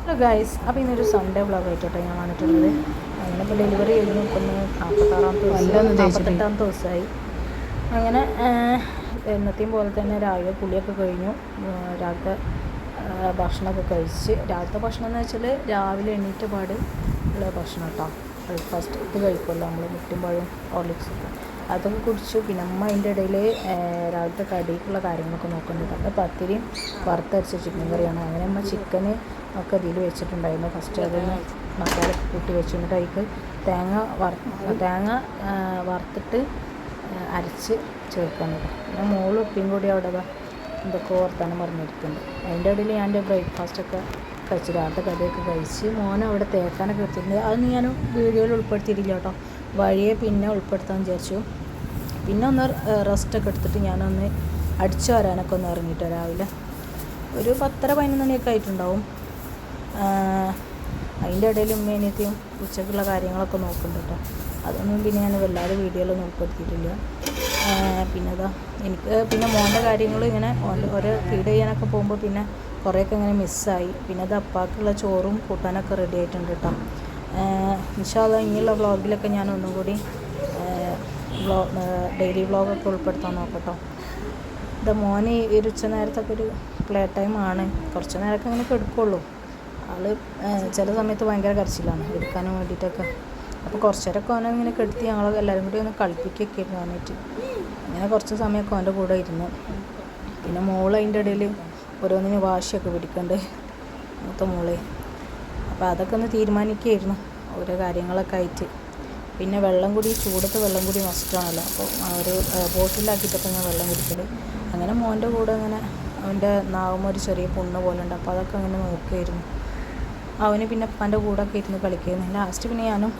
Hello guys, അപ്പോൾ ഇന്നൊരു Sunday വ്ളോഗായിട്ടോട്ടെ ഞാൻ വന്നിട്ടുള്ളത്. അങ്ങനെ ഇപ്പോൾ ഡെലിവറി കഴിഞ്ഞു. ഇപ്പം 48-ാമത്തെ ദിവസമായി. അങ്ങനെ എന്നത്തെയും പോലെ തന്നെ രാവിലെ കുളിയൊക്കെ കഴിഞ്ഞു. രാവിലത്തെ ഭക്ഷണമൊക്കെ കഴിച്ച്, രാവിലത്തെ ഭക്ഷണം എന്ന് വെച്ചാൽ രാവിലെ എണീറ്റ പാട് ഉള്ള ഭക്ഷണം കേട്ടോ. ബ്രേക്ക്ഫാസ്റ്റ് ഇത് കഴിക്കുമല്ലോ നമ്മൾ, മുട്ടും പഴവും ഹോർലിക്സൊക്കെ, അതൊക്കെ കുടിച്ചു. പിന്നെ അമ്മ അതിൻ്റെ ഇടയിൽ രാവിലത്തെ കടിക്കുള്ള കാര്യങ്ങളൊക്കെ നോക്കുന്നുണ്ട്. അപ്പോൾ പത്തിരിയും വറുത്തരച്ച ചിക്കൻ കറിയാണ്. അങ്ങനെ അമ്മ ചിക്കന് ഒക്കെ ഇതിൽ വെച്ചിട്ടുണ്ടായിരുന്നു. ഫസ്റ്റ് അതിന് മസാല കൂട്ടി വെച്ചിട്ട് അതിക്ക് തേങ്ങ വറുത്തിട്ട് അരച്ച് ചേർക്കുന്നുണ്ട്. പിന്നെ മോളും ഉപ്പിയും കൂടി അവിടെ എന്തൊക്കെ ഓർത്താനും പറഞ്ഞിരിക്കുന്നുണ്ട്. അതിൻ്റെ ഇടയിൽ ഞാൻ എൻ്റെ ബ്രേക്ക്ഫാസ്റ്റൊക്കെ കഴിച്ച് രാവിലത്തെ കറിയൊക്കെ കഴിച്ച് മോനെ അവിടെ തേക്കാനൊക്കെ എടുത്തിട്ടുണ്ട്. അതൊന്നും ഞാൻ വീഡിയോയിൽ ഉൾപ്പെടുത്തിയിട്ടില്ല കേട്ടോ, വഴിയെ പിന്നെ ഉൾപ്പെടുത്താൻ വിചാരിച്ചു. പിന്നെ ഒന്ന് റെസ്റ്റൊക്കെ എടുത്തിട്ട് ഞാനൊന്ന് അടിച്ചു വരാനൊക്കെ ഒന്ന് ഇറങ്ങിയിട്ട് രാവിലെ ഒരു 10-11 മണിയൊക്കെ ആയിട്ടുണ്ടാവും. അതിൻ്റെ ഇടയിൽ ഉമ്മേനത്തെയും ഉച്ചക്കുള്ള കാര്യങ്ങളൊക്കെ നോക്കുന്നുണ്ട് കേട്ടോ. അതൊന്നും പിന്നെ ഞാൻ വല്ലാതെ വീഡിയോയിലൊന്നും ഉൾപ്പെടുത്തിയിട്ടില്ല. പിന്നെ എനിക്ക് പിന്നെ മോൻ്റെ കാര്യങ്ങൾ ഇങ്ങനെ ഓരോ ഫീഡ് ചെയ്യാനൊക്കെ പോകുമ്പോൾ പിന്നെ കുറേയൊക്കെ ഇങ്ങനെ മിസ്സായി. പിന്നെ അപ്പാക്കുള്ള ചോറും കൂട്ടാനൊക്കെ റെഡി ആയിട്ടുണ്ട് കേട്ടോ. ഇൻഷാ അല്ലാഹ് ഇനിയുള്ള വ്ളോഗിലൊക്കെ ഞാൻ ഒന്നും കൂടി ഡെയിലി വ്ളോഗൊക്കെ ഉൾപ്പെടുത്താൻ നോക്കട്ടോ. മോന് ഒരു ഉച്ച നേരത്തൊക്കെ ഒരു പ്ലേ ടൈമാണ്. കുറച്ച് നേരമൊക്കെ അങ്ങനെ കിടക്കുള്ളൂ. ചില സമയത്ത് ഭയങ്കര കരച്ചിലാണ് എടുക്കാനും വേണ്ടിയിട്ടൊക്കെ. അപ്പോൾ കുറച്ച് നേരമൊക്കെ ഓനെ ഇങ്ങനെ കെടുത്തി ഞങ്ങൾ എല്ലാവരും കൂടി ഒന്ന് കളിപ്പിക്കുകയൊക്കെ ആയിരുന്നു വന്നിട്ട്. അങ്ങനെ കുറച്ച് സമയമൊക്കെ അവൻ്റെ കൂടെ ഇരുന്നു. പിന്നെ മോൾ അതിൻ്റെ ഇടയിൽ ഓരോന്നിന് വാശിയൊക്കെ പിടിക്കുന്നുണ്ട്, മൂത്ത മോളെ. അപ്പോൾ അതൊക്കെ ഒന്ന് തീരുമാനിക്കുകയായിരുന്നു ഓരോ കാര്യങ്ങളൊക്കെ ആയിട്ട്. പിന്നെ വെള്ളം കൂടി, ചൂടത്ത് വെള്ളം കൂടി മസ്റ്റാണല്ലോ. അപ്പോൾ ഒരു ബോട്ടിലാക്കിയിട്ടൊക്കെ ഞാൻ വെള്ളം കുടിക്കൽ. അങ്ങനെ മോൻ്റെ കൂടെ അങ്ങനെ അവൻ്റെ നാവുമ്പോൾ ഒരു ചെറിയ പുണ്ണ് പോലെ ഉണ്ട്. അപ്പോൾ അതൊക്കെ അങ്ങനെ നോക്കുകയായിരുന്നു. അവന് പിന്നെ ഉപ്പാൻ്റെ കൂടെ ഒക്കെ ഇരുന്ന് കളിക്കുകയായിരുന്നു. ലാസ്റ്റ് പിന്നെ ഞാനും